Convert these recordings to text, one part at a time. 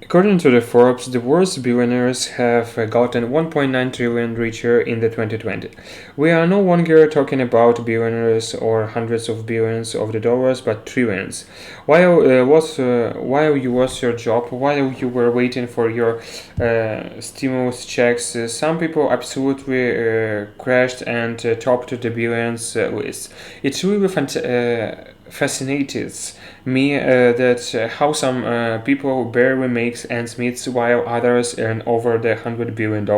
According to the Forbes, the world's billionaires have gotten 1.9 trillion richer in the 2020. We are no longer talking about billionaires or hundreds of billions of the dollars, but trillions. While you lost your job, while you were waiting for your stimulus checks, some people absolutely crashed and topped the billions list. It's really fascinated me that how some people barely makes ends meet while others earn over the $100 billion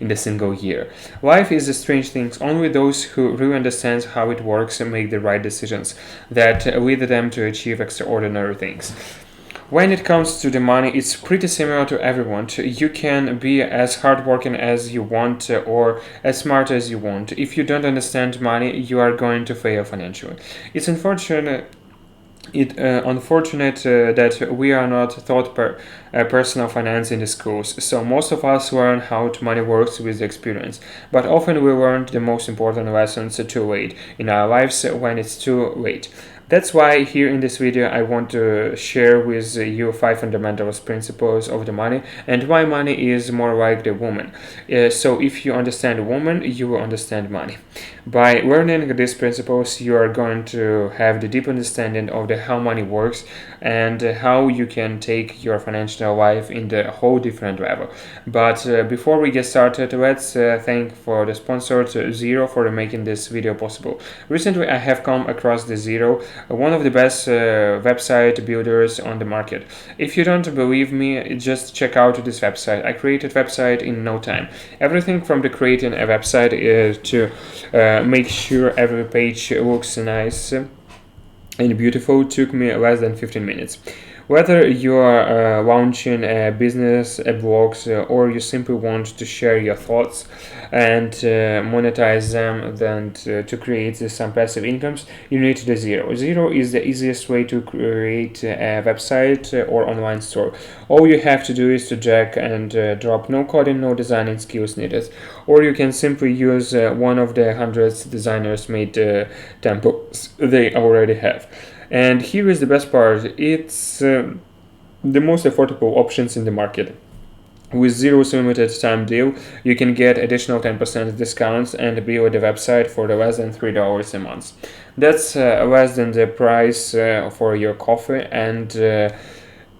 in a single year. Life is a strange thing. Only those who really understand how it works make the right decisions that lead them to achieve extraordinary things. When it comes to the money, it's pretty similar to everyone. You can be as hardworking as you want or as smart as you want. If you don't understand money, you are going to fail financially. It's unfortunate that we are not taught personal finance in the schools, so most of us learn how money works with experience. But often we learn the most important lessons too late in our lives when it's too late. That's why here in this video I want to share with you 5 fundamental principles of the money and why money is more like the woman. So if you understand a woman, you will understand money. By learning these principles, you are going to have the deep understanding of the how money works and how you can take your financial life in the whole different level. But before we get started, let's thank for the sponsor to Zero for making this video possible. Recently, I have come across the Zero, one of the best website builders on the market. If you don't believe me, just check out this website. I created website in no time. Everything from the creating a website to make sure every page looks nice and beautiful took me less than 15 minutes. Whether you are launching a business, a blog, or you simply want to share your thoughts and monetize them, then to create some passive incomes, you need the Zero. Zero is the easiest way to create a website or online store. All you have to do is to drag and drop, no coding, no designing skills needed. Or you can simply use one of the hundreds designers made templates they already have. And here is the best part, it's the most affordable options in the market. With Zero's limited time deal, you can get additional 10% discounts and build a website for less than $3 a month. That's less than the price for your coffee, and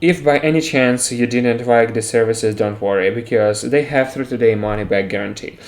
if by any chance you didn't like the services, don't worry, because they have 30-day money back guarantee.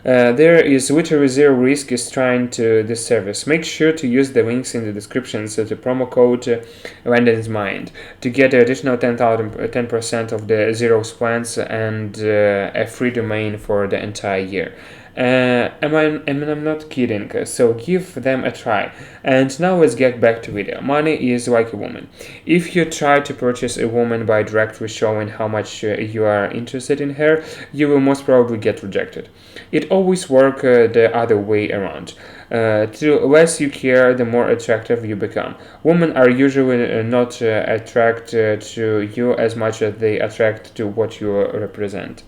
There is literally zero risk is trying to this service. Make sure to use the links in the description so the promo code Landon's Mind to get the additional 10% of the Zero's plans and a free domain for the entire year. I'm not kidding, so give them a try. And now let's get back to video. Money is like a woman. If you try to purchase a woman by directly showing how much you are interested in her, you will most probably get rejected. It always works the other way around. The less you care, the more attractive you become. Women are usually not attracted to you as much as they attract to what you represent.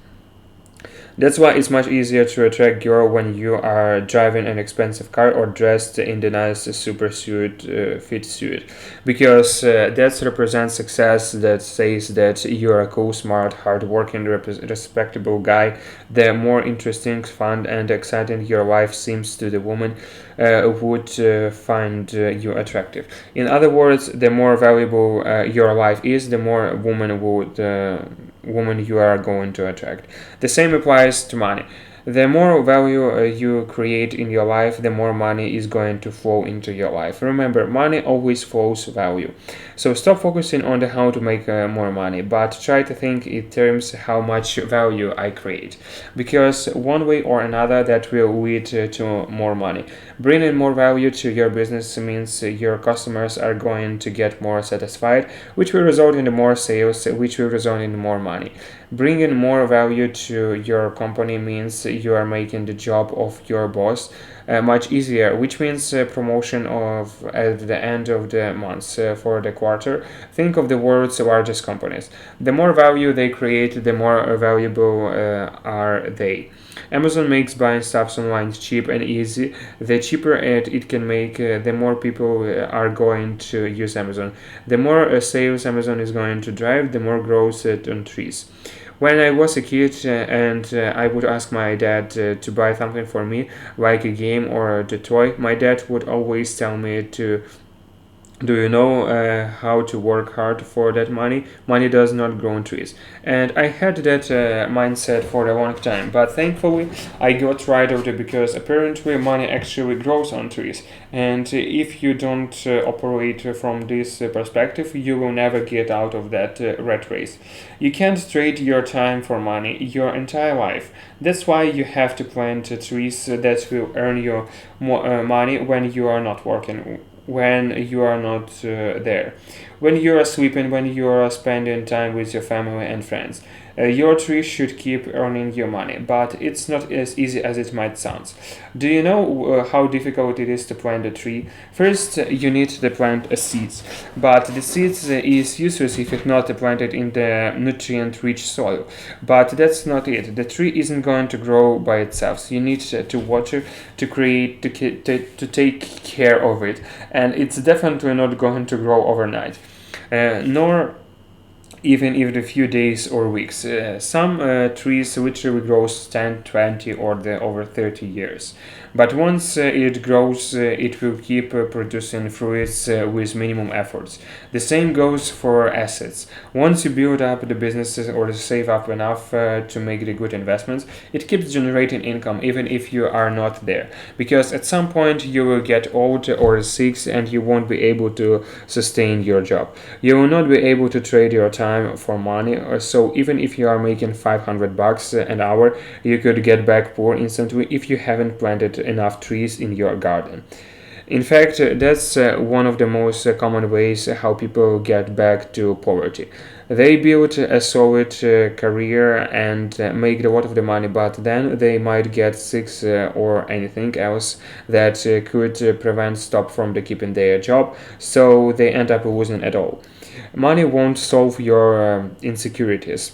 That's why it's much easier to attract girl when you are driving an expensive car or dressed in the nice super suit, fit suit, because that represents success. That says that you are a cool, smart, hardworking, respectable guy. The more interesting, fun, and exciting your life seems to the woman would find you attractive. In other words, the more valuable your life is, the more woman you are going to attract. The same applies to money. The more value you create in your life, the more money is going to flow into your life. Remember, money always flows value. So stop focusing on the how to make more money, but try to think in terms how much value I create. Because one way or another that will lead to more money. Bringing more value to your business means your customers are going to get more satisfied, which will result in more sales, which will result in more money. Bringing more value to your company means you are making the job of your boss much easier, which means promotion of at the end of the month for the quarter. Think of the world's largest companies. The more value they create, the more valuable are they. Amazon makes buying stuff online cheap and easy. The cheaper it can make, the more people are going to use Amazon. The more sales Amazon is going to drive, the more growth it on trees. When I was a kid and I would ask my dad to buy something for me, like a game or a toy, my dad would always tell me to do you know how to work hard for that money? Money does not grow on trees. And I had that mindset for a long time, but thankfully I got rid of it because apparently money actually grows on trees. And if you don't operate from this perspective, you will never get out of that rat race. You can't trade your time for money your entire life. That's why you have to plant trees that will earn you more money when you are not working, when you are not there, when you are sleeping, when you are spending time with your family and friends. Your tree should keep earning you money, but it's not as easy as it might sound. Do you know how difficult it is to plant a tree? First, you need to plant a seeds, but the seeds is useless if it's not planted in the nutrient-rich soil. But that's not it. The tree isn't going to grow by itself. So you need to water, to create, to take care of it, and it's definitely not going to grow overnight, nor even in a few days or weeks. Some trees literally grows 10, 20 or over 30 years. But once it grows, it will keep producing fruits with minimum efforts. The same goes for assets. Once you build up the businesses or save up enough to make the good investments, it keeps generating income even if you are not there. Because at some point you will get old or sick and you won't be able to sustain your job. You will not be able to trade your time for money. So even if you are making $500 an hour, you could get back poor instantly if you haven't planted enough trees in your garden. In fact, that's one of the most common ways how people get back to poverty. They build a solid career and make a lot of the money, but then they might get sick or anything else that could prevent stop from the keeping their job, so they end up losing it all. Money won't solve your insecurities.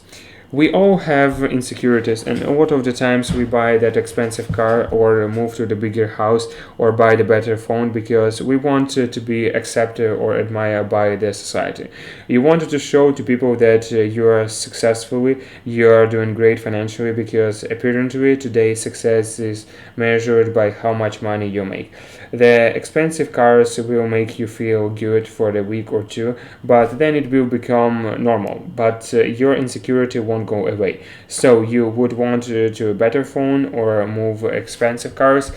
We all have insecurities, and a lot of the times we buy that expensive car or move to the bigger house or buy the better phone because we want to be accepted or admired by the society. You want to show to people that you are successfully, you are doing great financially, because apparently today's success is measured by how much money you make. The expensive cars will make you feel good for a week or two, but then it will become normal. But your insecurity won't go away. So you would want to a better phone or move expensive cars.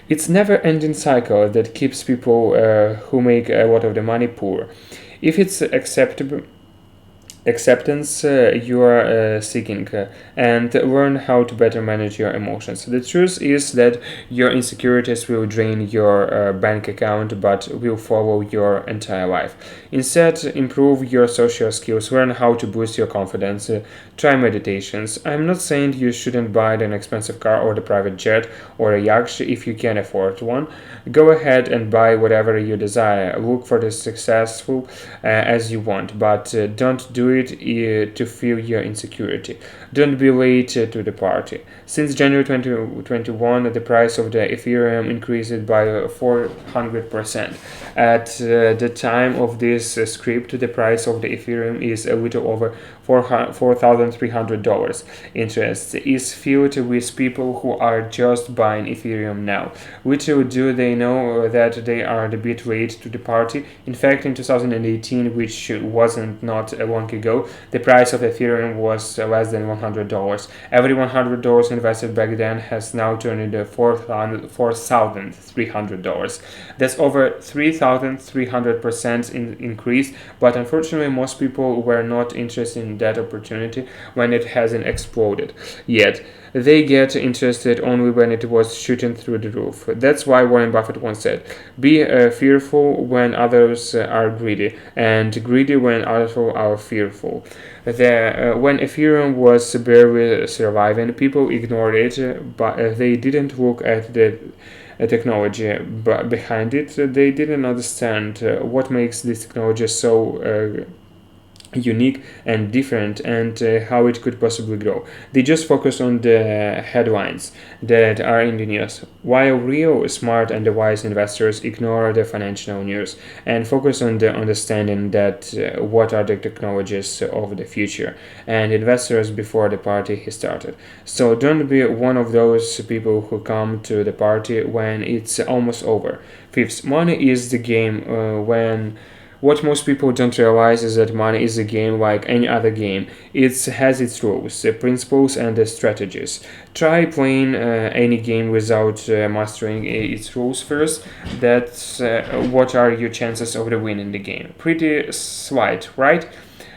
It's never-ending cycle that keeps people who make a lot of the money poor. If it's acceptance you are seeking, and learn how to better manage your emotions. The truth is that your insecurities will drain your bank account but will follow your entire life. Instead, improve your social skills, learn how to boost your confidence, try meditations. I'm not saying you shouldn't buy an expensive car or the private jet or a yacht if you can afford one. Go ahead and buy whatever you desire. Look for the successful as you want, but don't do it to feel your insecurity. Don't be late to the party. Since January 2021, the price of the Ethereum increased by 400%. At the time of this script, the price of the Ethereum is a little over $4,300. Interest is filled with people who are just buying Ethereum now. Little do they know that they are a bit late to the party. In fact, in 2018, which wasn't not long ago, the price of Ethereum was less than $100. Every $100 invested back then has now turned into $4,300. That's over 3,300% increase, but unfortunately most people were not interested in that opportunity when it hasn't exploded yet. They get interested only when it was shooting through the roof. That's why Warren Buffett once said, be fearful when others are greedy, and greedy when others are meaningful. When Ethereum was barely surviving, people ignored it, but they didn't look at the technology behind it. They didn't understand what makes this technology so unique and different, and how it could possibly grow. They just focus on the headlines that are in the news, while real smart and wise investors ignore the financial news and focus on the understanding that what are the technologies of the future and investors before the party has started. So don't be one of those people who come to the party when it's almost over. Fifth, money is the game. When What most people don't realize is that money is a game like any other game. It has its rules, principles, and strategies. Try playing any game without mastering its rules first. That's what are your chances of winning the game. Pretty slight, right?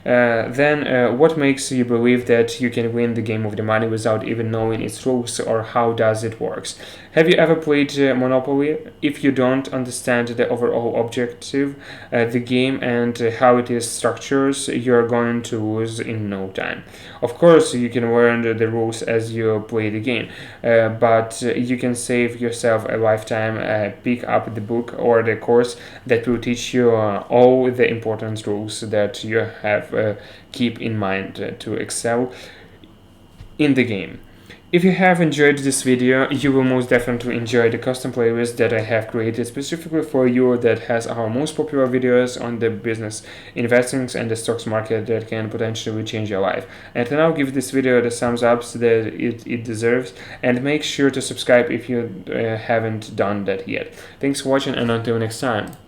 Then, what makes you believe that you can win the game of the money without even knowing its rules or how does it works? Have you ever played Monopoly? If you don't understand the overall objective, the game, and how it is structured, you're going to lose in no time. Of course, you can learn the rules as you play the game, but you can save yourself a lifetime. Pick up the book or the course that will teach you all the important rules that you have keep in mind to excel in the game. If you have enjoyed this video, you will most definitely enjoy the custom playlist that I have created specifically for you that has our most popular videos on the business, investing and the stocks market that can potentially change your life. And now give this video the thumbs up that it deserves, and make sure to subscribe if you haven't done that yet. Thanks for watching, and until next time.